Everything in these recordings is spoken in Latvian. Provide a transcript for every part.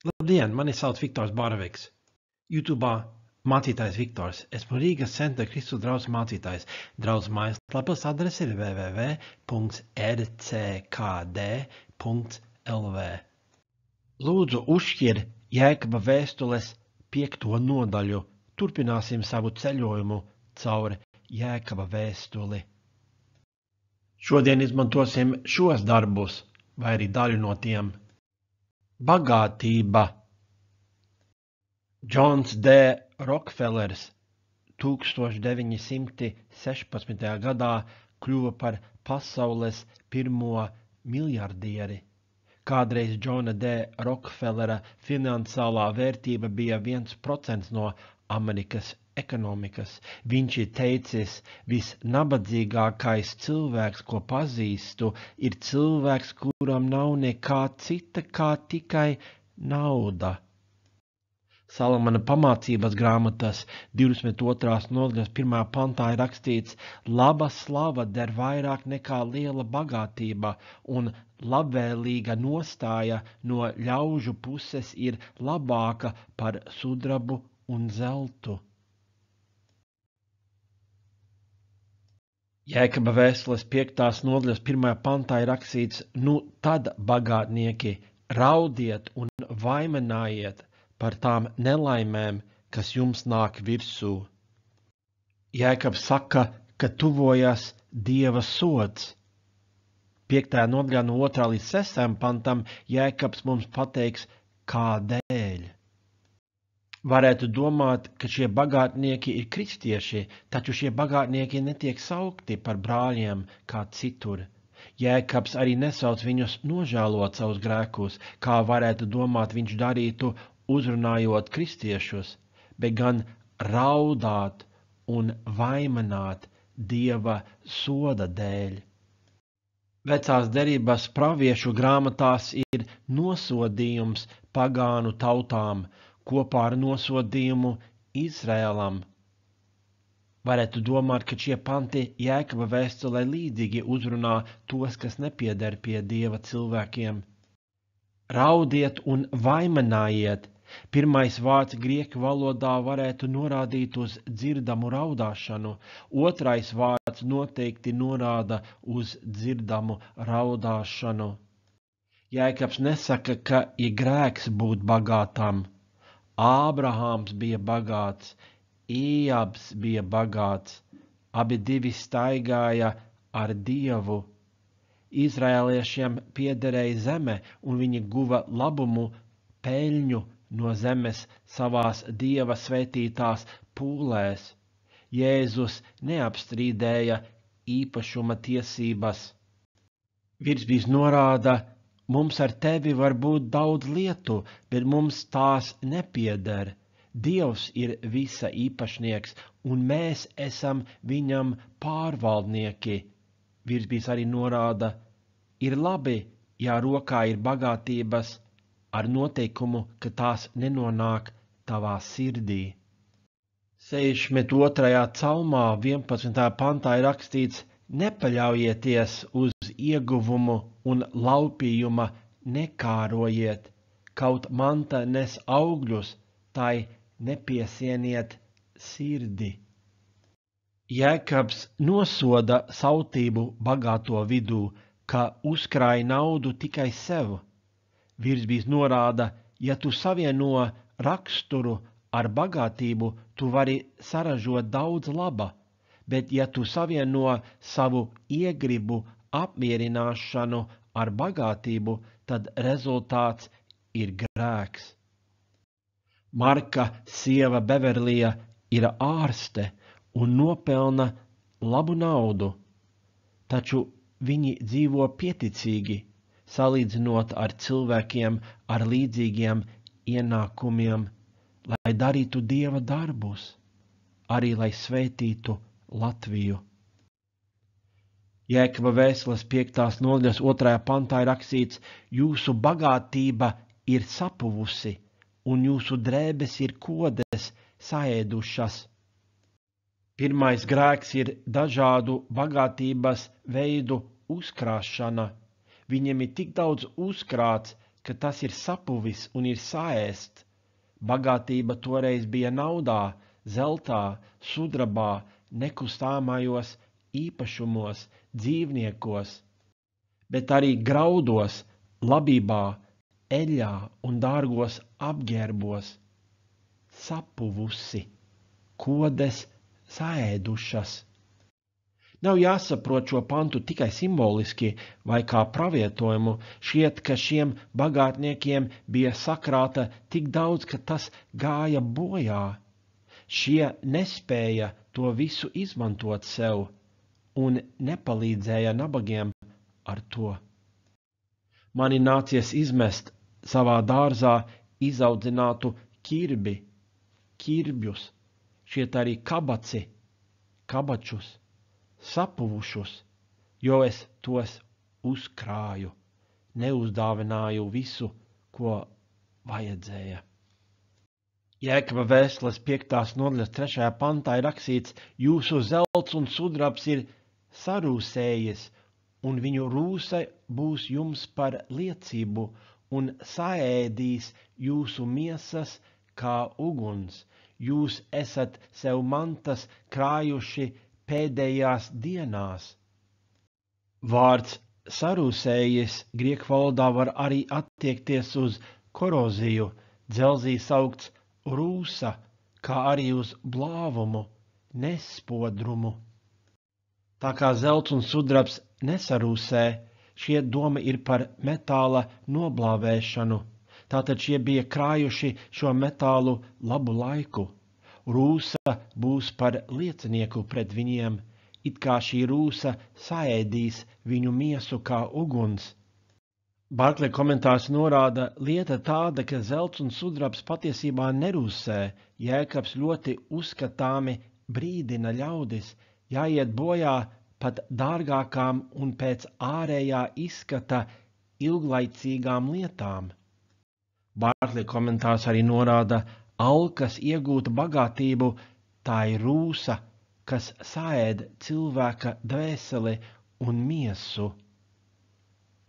Labdien, mani sauc Viktors Baraviks. YouTube'ā mācītājs Viktors. Esmu Rīgas Centra Kristus draugs mācītājs. Draugs mājaslapas adrese ir www.rckd.lv. Lūdzu uzšķir Jēkaba vēstules 5. nodaļu. Turpināsim savu ceļojumu caur Jēkaba vēstuli. Šodien izmantosim šos darbus, vai arī daļu no tiem. Bagātība. Džons D. Rokfelers 1916. gadā kļuva par pasaules pirmo miljardieri. Kādreiz Džona D. Rokfelera finansiālā vērtība bija 1% no Amerikas ekonomikas. Viņš ir teicis, visnabadzīgākais cilvēks, ko pazīstu, ir cilvēks, kuram nav nekā cita kā tikai nauda. Salamana pamācības grāmatas 22. nodaļas 1. pantā ir rakstīts: laba slava der vairāk nekā liela bagātība, un labvēlīga nostāja no ļaužu puses ir labāka par sudrabu un zeltu. Jēkaba vēstules 5. nodaļas 1. pantā ir rakstīts: nu tad, bagātnieki, raudiet un vaiminājiet par tām nelaimēm, kas jums nāk virsū. Jēkabs saka, ka tuvojas Dieva sods. 5. nodaļā no 2. līdz 6. pantam Jēkabs mums pateiks, kādēļ. Varētu domāt, ka šie bagātnieki ir kristieši, taču šie bagātnieki netiek saukti par brāļiem kā citur. Jēkabs arī nesauc viņus nožēlot savus grēkus, kā varētu domāt viņš darītu, uzrunājot kristiešus, bet gan raudāt un vaimanāt Dieva soda dēļ. Vecās derības praviešu grāmatās ir nosodījums pagānu tautām kopā ar nosodījumu Izrēlam. Varētu domāt, ka šie panti Jēkaba vēstulē līdzīgi uzrunā tos, kas nepieder pie Dieva cilvēkiem. Raudiet un vaiminājiet. Pirmais vārds grieķu valodā varētu norādīt uz dzirdamu raudāšanu, otrais vārds noteikti norāda uz dzirdamu raudāšanu. Jēkabs nesaka, ka ir grēks būt bagātam. Ābrahāms bija bagāts, Ījabs bija bagāts, abi divi staigāja ar Dievu. Izraēliešiem piederēja zeme, un viņi guva labumu, peļņu no zemes savās Dieva svētītās pūlēs. Jēzus neapstrīdēja īpašuma tiesības. Virsbīs norāda, mums ar tevi var būt daudz lietu, bet mums tās nepieder. Dievs ir visa īpašnieks, un mēs esam viņam pārvaldnieki. Virsbīs arī norāda, ir labi, ja rokā ir bagātības, ar noteikumu, ka tās nenonāk tavā sirdī. 62. psalmā 11. pantā ir rakstīts: nepaļaujieties uz ieguvumu un laupījuma nekārojiet, kaut manta nes augļus, tai nepiesieniet sirdi. Jēkabs nosoda sautību bagāto vidū, ka uzkrāj naudu tikai sev. Virsbīs norāda, ja tu savieno raksturu ar bagātību, tu vari saražot daudz laba, bet ja tu savieno savu iegribu apmierināšanu ar bagātību, tad rezultāts ir grēks. Marka sieva Beverlija ir ārste un nopelna labu naudu, taču viņi dzīvo pieticīgi, salīdzinot ar cilvēkiem ar līdzīgiem ienākumiem, lai darītu Dieva darbus, arī lai svētītu Latviju. Jēkaba vēstules 5. nodaļas 2. pantā ir rakstīts: jūsu bagātība ir sapuvusi, un jūsu drēbes ir kodes saēdušas. Pirmais grēks ir dažādu bagātības veidu uzkrāšana. Viņiem ir tik daudz uzkrāts, ka ka tas ir sapuvis un ir saēst. Bagātība toreiz bija naudā, zeltā, sudrabā, nekustāmajos īpašumos, dzīvniekos, bet arī graudos, labībā, eļļā un dārgos apģērbos. Sapuvusi, kodes saēdušas. Nav jāsaprot šo pantu tikai simboliski vai kā pravietojumu, šķiet, ka šiem bagātniekiem bija sakrāta tik daudz, ka tas gāja bojā. Šie nespēja to visu izmantot sev un nepalīdzēja nabagiem ar to. Mani nācies izmest savā dārzā izaudzinātu kirbjus, šiet arī kabačus, sapuvušus, jo es tos uzkrāju, neuzdāvināju visu, ko vajadzēja. Jēkaba vēstules 5. nodaļas 3. pantā ir rakstīts: jūsu zelts un sudrabs ir sarūsējies, un viņu rūse būs jums par liecību, un saēdīs jūsu miesas kā uguns. Jūs esat sev mantas krājuši pēdējās dienās. Vārds sarūsējies grieķu valodā var arī attiekties uz koroziju, dzelzī saukts rūsa, kā arī uz blāvumu, nespodrumu. Tā kā zelts un sudrabs nesarūsē, šie doma ir par metāla noblāvēšanu. Tātad šie bija krājuši šo metālu labu laiku. Rūsa būs par liecinieku pret viņiem, it kā šī rūsa saēdīs viņu miesu kā uguns. Barkley komentārs norāda, lieta tāda, ka zelts un sudrabs patiesībā nerūsē. Jēkabs ļoti uzskatāmi brīdina ļaudis, jāiet bojā pat dārgākām un pēc ārējā izskata ilglaicīgām lietām. Barkley komentārs arī norāda, alkas iegūta bagātību, tā ir rūsa, kas saēd cilvēka dvēseli un miesu.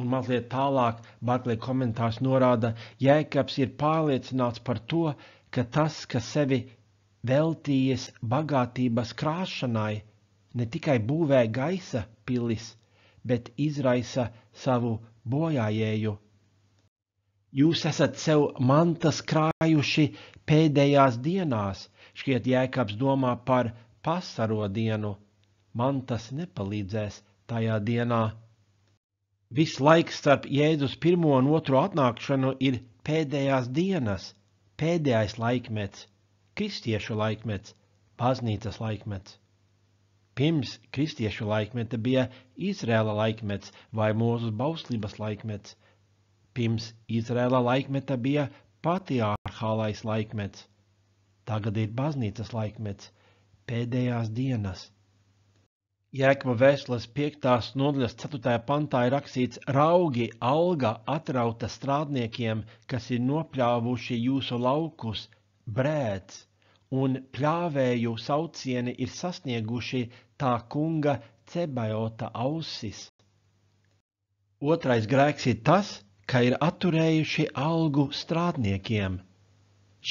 Un mazliet tālāk Barkley komentārs norāda, Jēkabs ir pārliecināts par to, ka tas, kas sevi veltījies bagātības krāšanai, ne tikai būvē gaisa pilis, bet izraisa savu bojājēju. Jūs esat sev mantas krājuši pēdējās dienās, šķiet Jēkabs domā par pasaro dienu. Mantas nepalīdzēs tajā dienā. Viss laiks starp Jēzus pirmo un otro atnākšanu ir pēdējās dienas, pēdējais laikmets, kristiešu laikmets, baznīcas laikmets. Pirms kristiešu laikmeta bija Izrēla laikmets vai Mūzes bauslības laikmets. Pirms Izrēla laikmeta bija patriarchālais laikmets. Tagad ir baznīcas laikmets, pēdējās dienas. Jēkaba vēstules 5. nodaļas 4. pantā ir rakstīts: raugi, alga atrauta strādniekiem, kas ir nopļāvuši jūsu laukus, brēts, un pļāvēju saucieni ir sasnieguši tā kunga Cebajota ausis. Otrais grēks ir tas, ka ir atturējuši algu strādniekiem.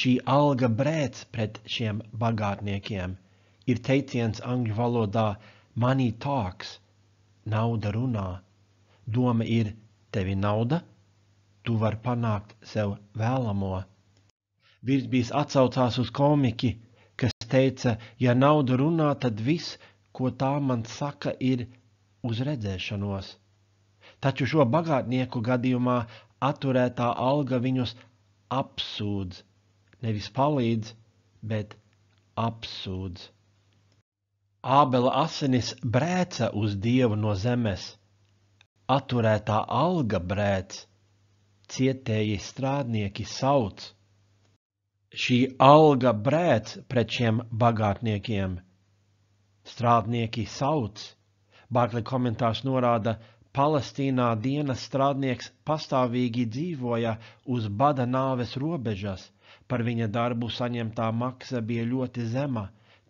Šī alga brēc pret šiem bagātniekiem. Ir teiciens angļu valodā money talks, nauda runā. Doma ir, tev ir nauda, tu vari panākt sev vēlamo. Virsbīs atsaucās uz komiķi, kas teica, ja nauda runā, tad viss, ko tā man saka, ir uz redzēšanos. Taču šo bagātnieku gadījumā atturētā alga viņus apsūdz, nevis palīdz, bet apsūdz. Ābela asinis brēca uz Dievu no zemes, atturētā alga brēc, cietēji strādnieki sauc. Šī alga brēc pret šiem bagātniekiem. Strādnieki sauc. Barkley komentārs norāda, Palestīnā dienas strādnieks pastāvīgi dzīvoja uz bada nāves robežas, par viņa darbu saņemtā maksa bija ļoti zema,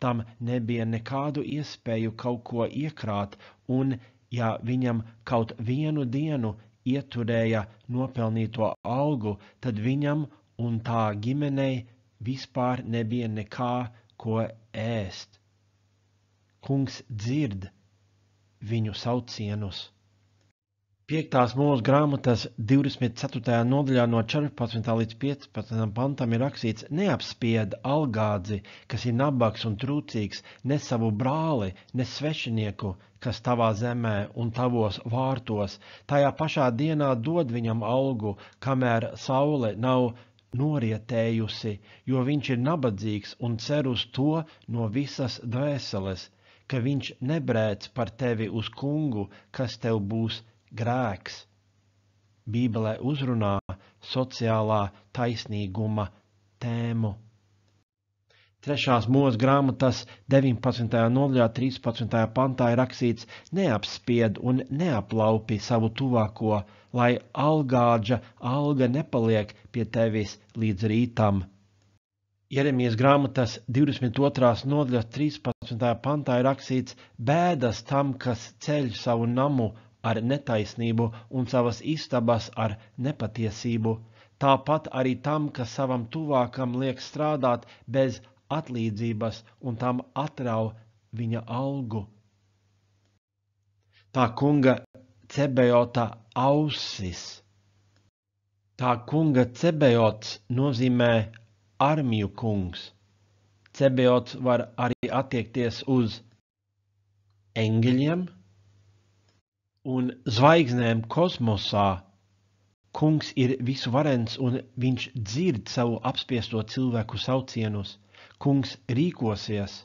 tam nebija nekādu iespēju kaut ko iekrāt, un, ja viņam kaut vienu dienu ieturēja nopelnīto algu, tad viņam un tā ģimenei vispār nebija nekā, ko ēst. Kungs dzird viņu saucienus. 5. mūža grāmatas 24. nodaļā no 14. līdz 15. pantam ir rakstīts: neapspied algādzi, kas ir nabaks un trūcīgs, ne savu brāli, ne svešinieku, kas tavā zemē un tavos vārtos. Tajā pašā dienā dod viņam algu, kamēr saule nav norietējusi, jo viņš ir nabadzīgs un cer uz to no visas dvēseles, ka viņš nebrēc par tevi uz kungu, kas tev būs grēks. Bībelē uzrunā sociālā taisnīguma tēmu. 3. mūža grāmatas 19. nodaļā 13. pantā ir rakstīts: neapspied un neaplaupi savu tuvāko, lai algādža alga nepaliek pie tevis līdz rītam. Jeremijas grāmatas 22. nodaļas 13. pantā ir rakstīts: bēdas tam, kas ceļ savu namu ar netaisnību un savas istabas ar nepatiesību, tāpat arī tam, kas savam tuvākam liek strādāt bez atlīdzības un tam atrauj viņa algu. Tā kunga Cebejota ausis. Tā kunga Cebejots nozīmē armiju kungs. Cebejots var arī attiekties uz eņģeļiem un zvaigznēm kosmosā. Kungs ir visuvarens un viņš dzird savu apspiesto cilvēku saucienus. Kungs rīkosies,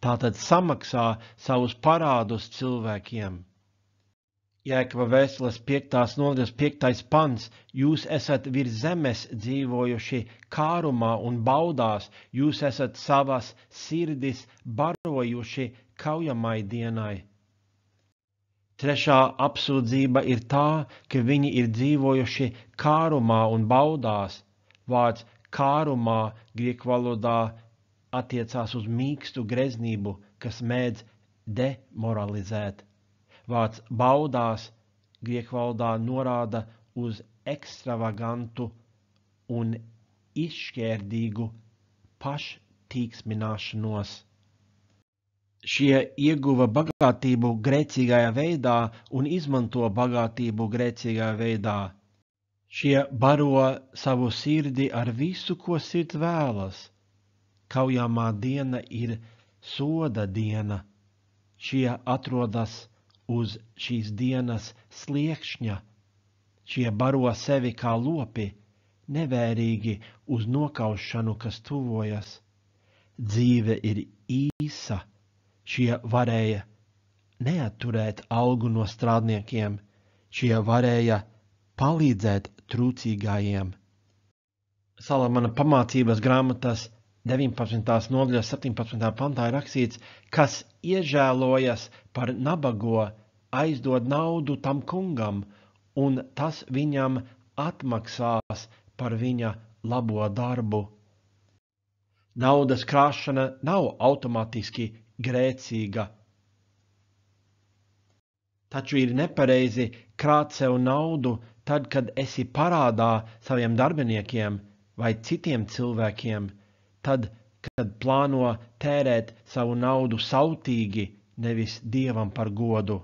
tātad samaksā savus parādus cilvēkiem. Jēkaba vēstules 5. nodaļas 5. pants: jūs esat virs zemes dzīvojuši kārumā un baudās, jūs esat savas sirdis barojuši kaujamai dienai. 3. apsūdzība ir tā, ka viņi ir dzīvojuši kārumā un baudās. Vārds kārumā grieķu valodā attiecās uz mīkstu greznību, kas mēdz demoralizēt. Vārds baudās grieķu valodā norāda uz ekstravagantu un izšķērdīgu paštīksmināšanos. Šie ieguva bagātību grēcīgajā veidā un izmanto bagātību grēcīgajā veidā. Šie baro savu sirdi ar visu, ko sirds vēlas. Kaujāmā diena ir soda diena. Šie atrodas uz šīs dienas sliekšņa. Šie baro sevi kā lopi, nevērīgi uz nokaušanu, kas tuvojas. Dzīve ir īsa. Šie varēja neatturēt algu no strādniekiem, šie varēja palīdzēt trūcīgajiem. Salamana pamācības grāmatas 19. nodaļas 17. pantā ir rakstīts: kas iežēlojas par nabago, aizdod naudu tam kungam, un tas viņam atmaksās par viņa labo darbu. Naudas krāšana nav automātiski grēcīga. Taču ir nepareizi krāt sev naudu tad, kad esi parādā saviem darbiniekiem vai citiem cilvēkiem, tad, kad plāno tērēt savu naudu sautīgi, nevis Dievam par godu.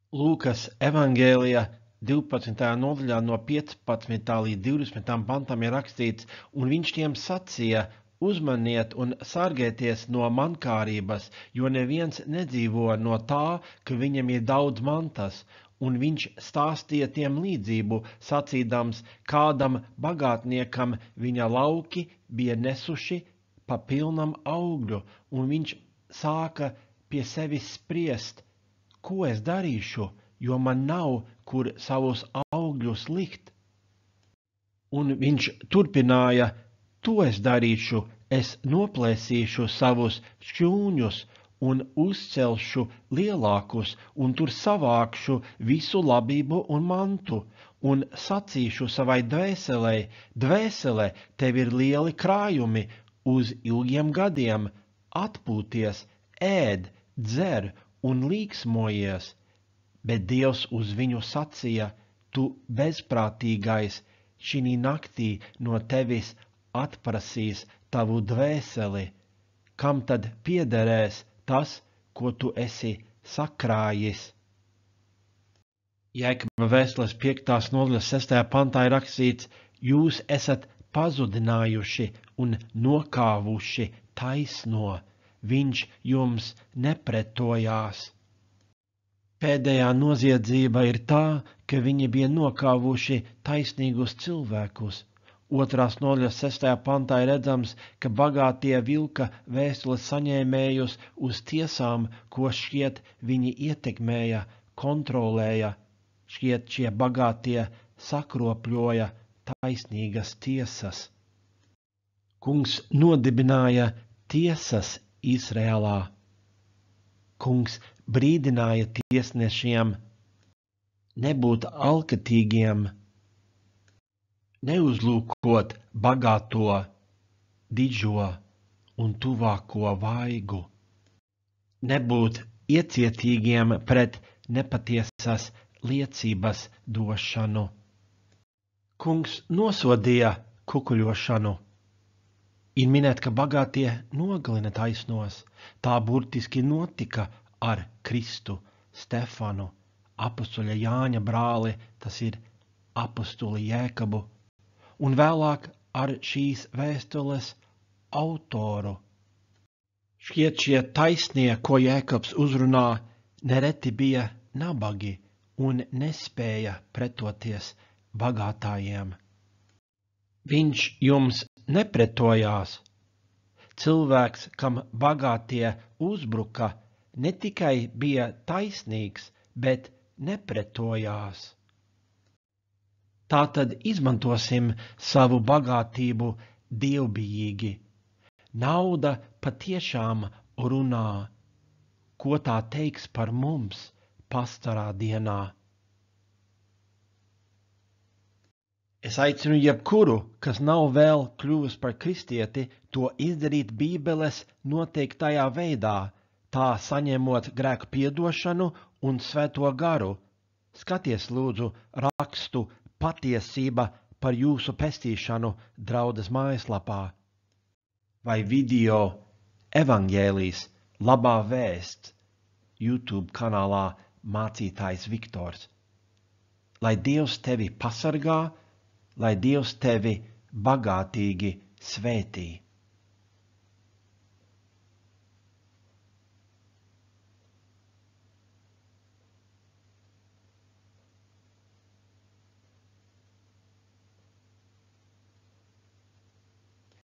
Lūkas evangēlija 12. nodaļā no 15. līdz 20. pantam ir rakstīts: un viņš tiem sacīja: uzmaniet un sargieties no mankārības, jo neviens nedzīvo no tā, ka viņam ir daudz mantas, un viņš stāstīja tiem līdzību, sacīdams: kādam bagātniekam viņa lauki bija nesuši pa pilnam augļu, un viņš sāka pie sevis spriest: ko es darīšu, jo man nav, kur savus augļus likt. Un viņš turpināja: to es darīšu, es noplēsīšu savus šķūņus un uzcelšu lielākus, un tur savākšu visu labību un mantu, un sacīšu savai dvēselei: dvēsele, tev ir lieli krājumi uz ilgiem gadiem, atpūties, ēd, dzer un līksmojies. Bet Dievs uz viņu sacīja: tu bezprātīgais, šinī naktī no tevis atprasīs tavu dvēseli, kam tad piederēs tas, ko tu esi sakrājis? Jēkaba vēstules 5. nodaļas 6. pantā ir rakstīts: jūs esat pazudinājuši un nokāvuši taisno, viņš jums nepretojās. Pēdējā noziedzība ir tā, ka viņi bija nokāvuši taisnīgus cilvēkus. 2. nodaļas 6. pantā ir redzams, ka bagātie vilka vēstules saņēmējus uz tiesām, ko šķiet viņi ietekmēja, kontrolēja. Šķiet šie bagātie sakropļoja taisnīgas tiesas. Kungs nodibināja tiesas Izrēlā. Kungs brīdināja tiesnešiem nebūt alkatīgiem, neuzlūkot bagāto, dižo un tuvāko vaigu, nebūt iecietīgiem pret nepatiesas liecības došanu. Kungs nosodīja kukuļošanu. Ir minēt, ka bagātie nogalina taisnos. Tā burtiski notika ar Kristu, Stefanu, apustuļa Jāņa brāli, tas ir apustuli Jēkabu, un vēlāk ar šīs vēstules autoru. Šķiet šie taisnie, ko Jēkabs uzrunā, nereti bija nabagi un nespēja pretoties bagātājiem. Viņš jums nepretojās. Cilvēks, kam bagātie uzbruka, ne tikai bija taisnīgs, bet nepretojās. Tātad izmantosim savu bagātību dievbijīgi. Nauda patiešām runā, ko tā teiks par mums pastarā dienā. Es aicinu jebkuru, kas nav vēl kļuvis par kristieti, to izdarīt Bībeles noteiktajā veidā, tā saņemot grēku piedošanu un svēto garu. Skaties lūdzu rakstu Patiesība par jūsu pestīšanu draudzes mājaslapā vai video Evaņģēlijs Labā vēsts YouTube kanālā Mācītājs Viktors. Lai Dievs tevi pasargā, lai Dievs tevi bagātīgi svētī.